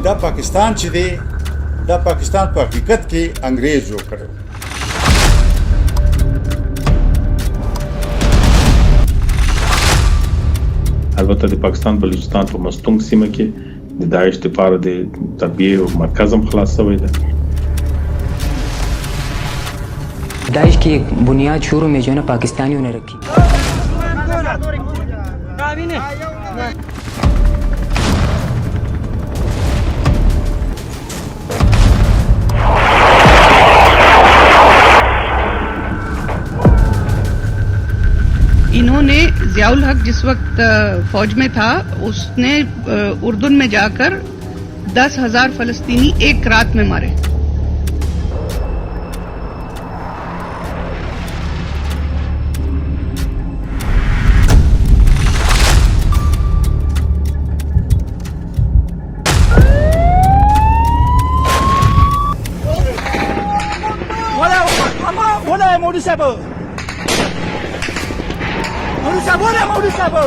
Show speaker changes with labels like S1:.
S1: دا پاکستان چې دی دا پاکستان په حقیقت کې انګریز جوړ کړی.
S2: البته د پاکستان بلوچستان په مستند سیمه کې د داعش لپاره د تربیه او مرکز هم خلاص شوی دی.
S3: Daesh की एक बुनियाद शुरू में जो है ना पाकिस्तानियों ने रखी.
S4: इन्होंने ज़ियाउल हक जिस वक्त फौज में था उसने उर्दून में जाकर 10,000 फलस्तीनी एक रात में मारे.
S5: Mau di siapa?